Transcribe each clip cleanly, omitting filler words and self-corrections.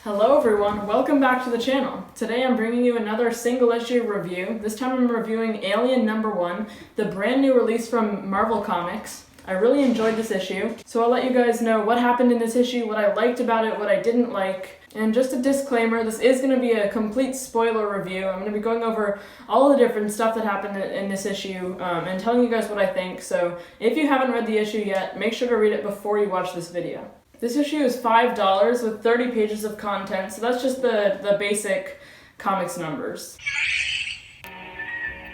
Hello everyone, welcome back to the channel. Today I'm bringing you another single issue review. This time I'm reviewing Alien #1, the brand new release from Marvel Comics. I really enjoyed this issue, so I'll let you guys know what happened in this issue, what I liked about it, what I didn't like. And just a disclaimer, this is going to be a complete spoiler review. I'm going to be going over all the different stuff that happened in this issue and telling you guys what I think. So if you haven't read the issue yet, make sure to read it before you watch this video. This issue is $5 with 30 pages of content, so that's just the basic comics numbers.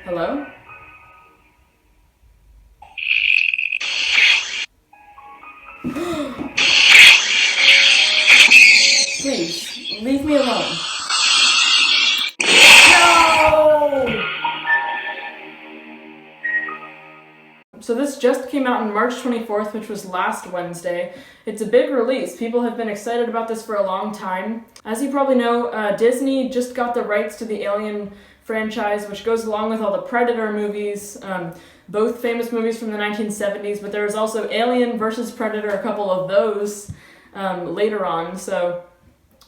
Hello? Please, leave me alone. No! So this just came out on March 24th, which was last Wednesday. It's a big release. People have been excited about this for a long time. As you probably know, Disney just got the rights to the Alien franchise, which goes along with all the Predator movies, both famous movies from the 1970s, but there was also Alien versus Predator, a couple of those later on. So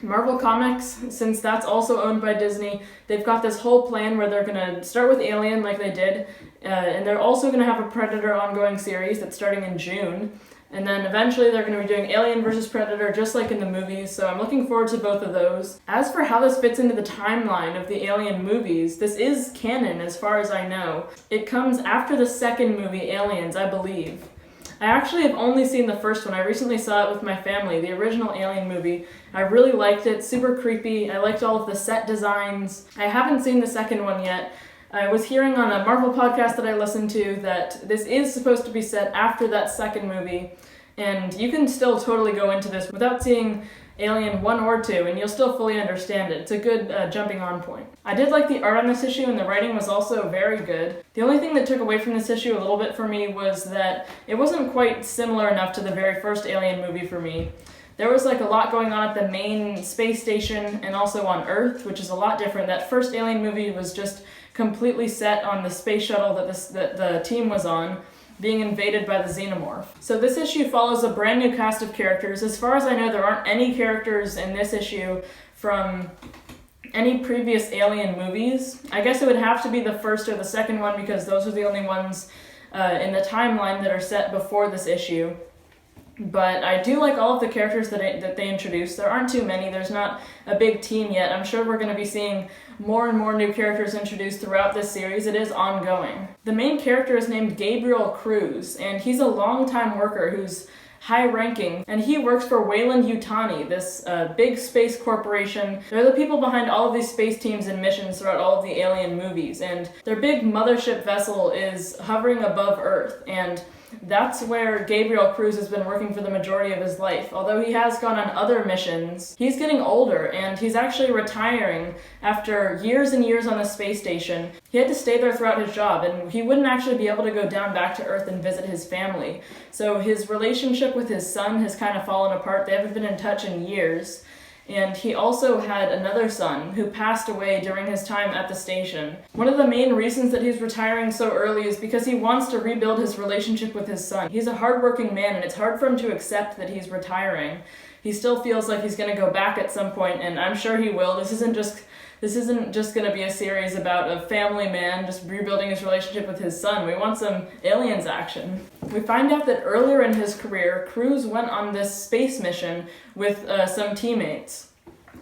Marvel Comics, since that's also owned by Disney, they've got this whole plan where they're going to start with Alien like they did, and they're also going to have a Predator ongoing series that's starting in June, and then eventually they're going to be doing Alien vs. Predator just like in the movies, so I'm looking forward to both of those. As for how this fits into the timeline of the Alien movies, this is canon as far as I know. It comes after the second movie, Aliens, I believe. I actually have only seen the first one. I recently saw it with my family, the original Alien movie. I really liked it, super creepy. I liked all of the set designs. I haven't seen the second one yet. I was hearing on a Marvel podcast that I listened to that this is supposed to be set after that second movie, and you can still totally go into this without seeing Alien 1 or 2, and you'll still fully understand it. It's a good jumping on point. I did like the art on this issue, and the writing was also very good. The only thing that took away from this issue a little bit for me was that it wasn't quite similar enough to the very first Alien movie for me. There was like a lot going on at the main space station and also on Earth, which is a lot different. That first Alien movie was just completely set on the space shuttle that the team was on, being invaded by the xenomorph. So this issue follows a brand new cast of characters. As far as I know, there aren't any characters in this issue from any previous Alien movies. I guess it would have to be the first or the second one because those are the only ones in the timeline that are set before this issue. But I do like all of the characters that they introduced. There aren't too many. There's not a big team yet. I'm sure we're going to be seeing more and more new characters introduced throughout this series. It is ongoing. The main character is named Gabriel Cruz, and he's a longtime worker who's high-ranking, and he works for Weyland-Yutani, this big space corporation. They're the people behind all of these space teams and missions throughout all of the Alien movies, and their big mothership vessel is hovering above Earth, and that's where Gabriel Cruz has been working for the majority of his life. Although he has gone on other missions, he's getting older and he's actually retiring after years and years on the space station. He had to stay there throughout his job and he wouldn't actually be able to go down back to Earth and visit his family. So his relationship with his son has kind of fallen apart. They haven't been in touch in years. And he also had another son who passed away during his time at the station. One of the main reasons that he's retiring so early is because he wants to rebuild his relationship with his son. He's a hardworking man and it's hard for him to accept that he's retiring. He still feels like he's going to go back at some point, and I'm sure he will. This isn't just going to be a series about a family man just rebuilding his relationship with his son. We want some Aliens action. We find out that earlier in his career, Cruz went on this space mission with some teammates,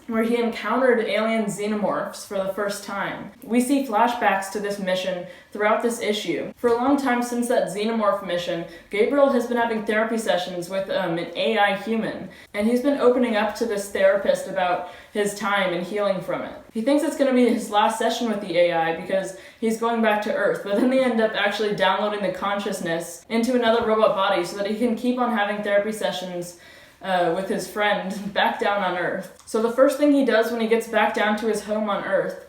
where he encountered alien xenomorphs for the first time. We see flashbacks to this mission throughout this issue. For a long time since that xenomorph mission, Gabriel has been having therapy sessions with an AI human, and he's been opening up to this therapist about his time and healing from it. He thinks it's going to be his last session with the AI because he's going back to Earth, but then they end up actually downloading the consciousness into another robot body so that he can keep on having therapy sessions with his friend back down on Earth. So the first thing he does when he gets back down to his home on Earth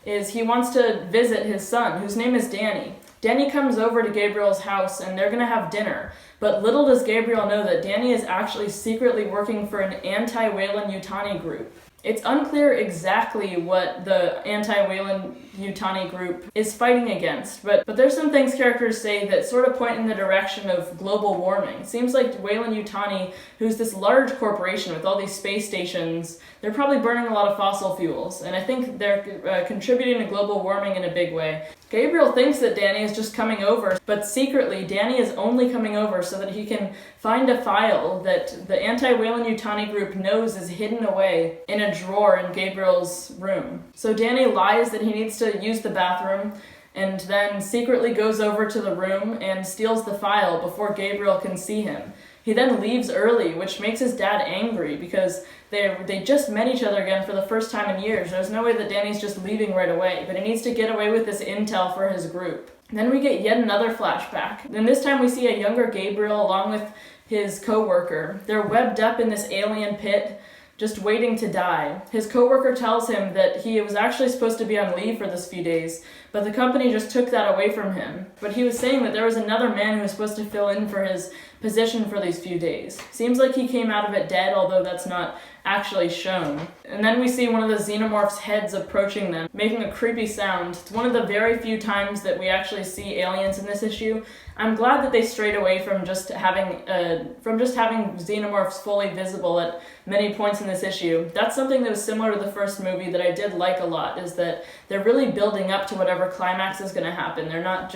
is he wants to visit his son, whose name is Danny. Danny comes over to Gabriel's house and they're gonna have dinner, But little does Gabriel know that Danny is actually secretly working for an anti-Weyland-Yutani group. It's unclear exactly what the anti-Weyland-Yutani group is fighting against, but there's some things characters say that sort of point in the direction of global warming. It seems like Weyland-Yutani, who's this large corporation with all these space stations, they're probably burning a lot of fossil fuels, and I think they're contributing to global warming in a big way. Gabriel thinks that Danny is just coming over, but secretly Danny is only coming over so that he can find a file that the anti-Weyland-Yutani group knows is hidden away in a drawer in Gabriel's room. So Danny lies that he needs to use the bathroom and then secretly goes over to the room and steals the file before Gabriel can see him. He then leaves early, which makes his dad angry because they just met each other again for the first time in years. There's no way that Danny's just leaving right away, but he needs to get away with this intel for his group. Then we get yet another flashback. And this time we see a younger Gabriel along with his co-worker. They're webbed up in this alien pit, just waiting to die. His co-worker tells him that he was actually supposed to be on leave for this few days, but the company just took that away from him. But he was saying that there was another man who was supposed to fill in for his position for these few days. Seems like he came out of it dead, although that's not actually shown. And then we see one of the xenomorphs' heads approaching them, making a creepy sound. It's one of the very few times that we actually see aliens in this issue. I'm glad that they strayed away from just having xenomorphs fully visible at many points in this issue. That's something that was similar to the first movie that I did like a lot, is that they're really building up to whatever climax is going to happen. They're not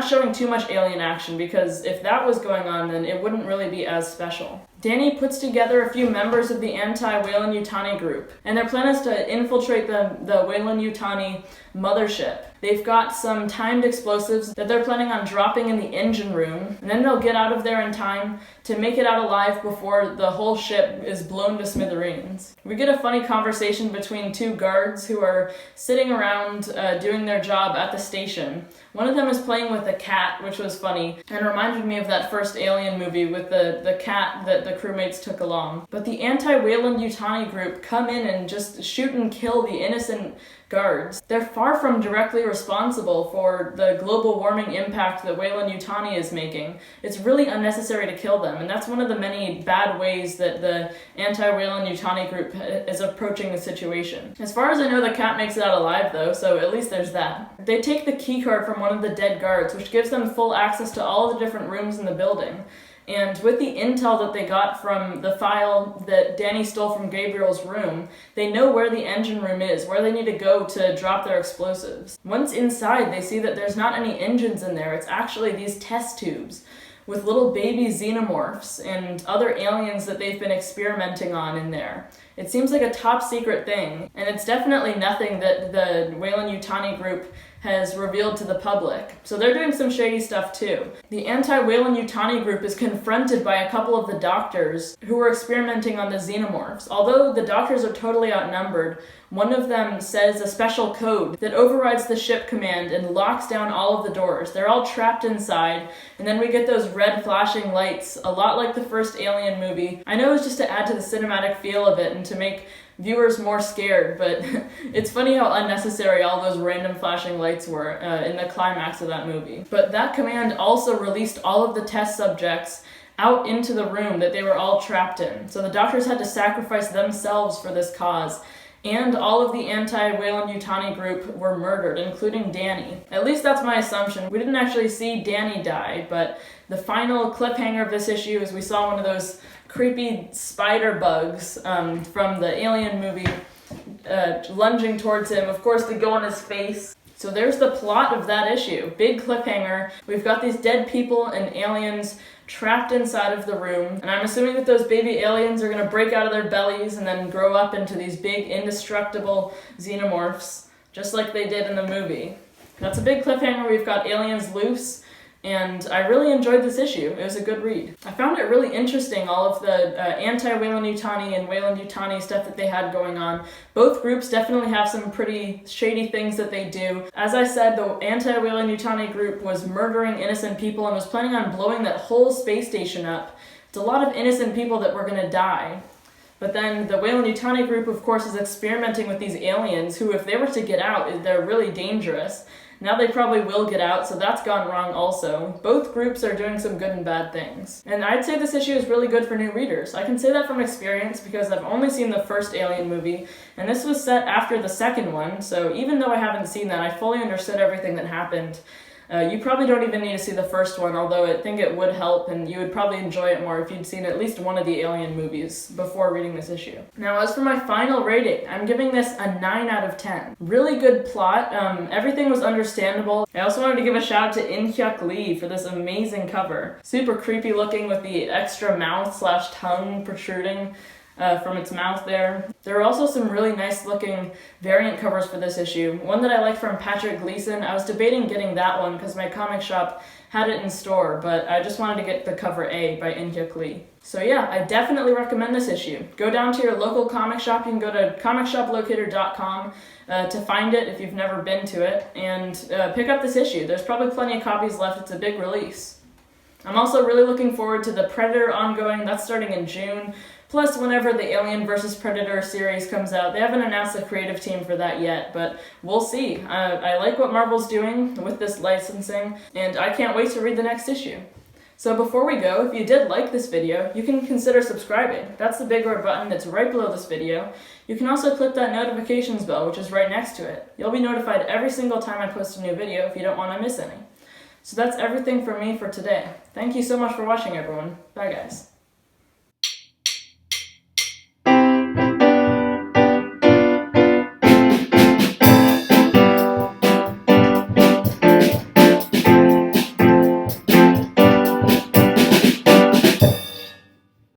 showing too much alien action, because if that was going on, then it wouldn't really be as special. Danny puts together a few members of the anti-Weyland-Yutani group, and their plan is to infiltrate the Weyland-Yutani mothership. They've got some timed explosives that they're planning on dropping in the engine room, and then they'll get out of there in time to make it out alive before the whole ship is blown to smithereens. We get a funny conversation between two guards who are sitting around doing their job at the station. One of them is playing with a cat, which was funny, and reminded me of that first Alien movie with the cat that the crewmates took along. But the anti-Weyland-Yutani group come in and just shoot and kill the innocent guards. They're far from directly responsible for the global warming impact that Weyland-Yutani is making. It's really unnecessary to kill them, and that's one of the many bad ways that the anti-Weyland-Yutani group is approaching the situation. As far as I know, the cat makes it out alive though, so at least there's that. They take the keycard from one of the dead guards, which gives them full access to all the different rooms in the building. And with the intel that they got from the file that Danny stole from Gabriel's room, they know where the engine room is, where they need to go to drop their explosives. Once inside, they see that there's not any engines in there. It's actually these test tubes with little baby xenomorphs and other aliens that they've been experimenting on in there. It seems like a top secret thing, and it's definitely nothing that the Weyland-Yutani group has revealed to the public. So they're doing some shady stuff too. The anti-Weyland-Yutani group is confronted by a couple of the doctors who were experimenting on the xenomorphs. Although the doctors are totally outnumbered, one of them says a special code that overrides the ship command and locks down all of the doors. They're all trapped inside, and then we get those red flashing lights, a lot like the first Alien movie. I know it's just to add to the cinematic feel of it and to make viewers more scared, but it's funny how unnecessary all those random flashing lights were in the climax of that movie. But that command also released all of the test subjects out into the room that they were all trapped in. So the doctors had to sacrifice themselves for this cause. And all of the anti-Weyland-Yutani group were murdered, including Danny. At least that's my assumption. We didn't actually see Danny die, but the final cliffhanger of this issue is we saw one of those creepy spider bugs from the Alien movie lunging towards him. Of course, they go on his face. So there's the plot of that issue. Big cliffhanger. We've got these dead people and aliens trapped inside of the room, and I'm assuming that those baby aliens are going to break out of their bellies and then grow up into these big indestructible xenomorphs, just like they did in the movie. That's a big cliffhanger. We've got aliens loose, and I really enjoyed this issue. It was a good read. I found it really interesting, all of the anti-Weyland-Yutani and Weyland-Yutani stuff that they had going on. Both groups definitely have some pretty shady things that they do. As I said, the anti-Weyland-Yutani group was murdering innocent people and was planning on blowing that whole space station up. It's a lot of innocent people that were going to die. But then the Weyland-Yutani group, of course, is experimenting with these aliens who, if they were to get out, they're really dangerous. Now they probably will get out, so that's gone wrong also. Both groups are doing some good and bad things. And I'd say this issue is really good for new readers. I can say that from experience because I've only seen the first Alien movie, and this was set after the second one, so even though I haven't seen that, I fully understood everything that happened. You probably don't even need to see the first one, although I think it would help, and you would probably enjoy it more if you'd seen at least one of the Alien movies before reading this issue. Now, as for my final rating, I'm giving this a 9 out of 10. Really good plot, everything was understandable. I also wanted to give a shout out to In-hyuk Lee for this amazing cover. Super creepy looking with the extra mouth/tongue protruding from its mouth there. There are also some really nice looking variant covers for this issue. One that I like from Patrick Gleason, I was debating getting that one because my comic shop had it in store, but I just wanted to get the cover A by In-hyuk Lee. So yeah, I definitely recommend this issue. Go down to your local comic shop. You can go to comicshoplocator.com to find it if you've never been to it, and pick up this issue. There's probably plenty of copies left. It's a big release. I'm also really looking forward to the Predator ongoing. That's starting in June. Plus, whenever the Alien vs. Predator series comes out, they haven't announced a creative team for that yet, but we'll see. I like what Marvel's doing with this licensing, and I can't wait to read the next issue. So before we go, if you did like this video, you can consider subscribing. That's the big red button that's right below this video. You can also click that notifications bell, which is right next to it. You'll be notified every single time I post a new video if you don't want to miss any. So that's everything from me for today. Thank you so much for watching, everyone. Bye, guys.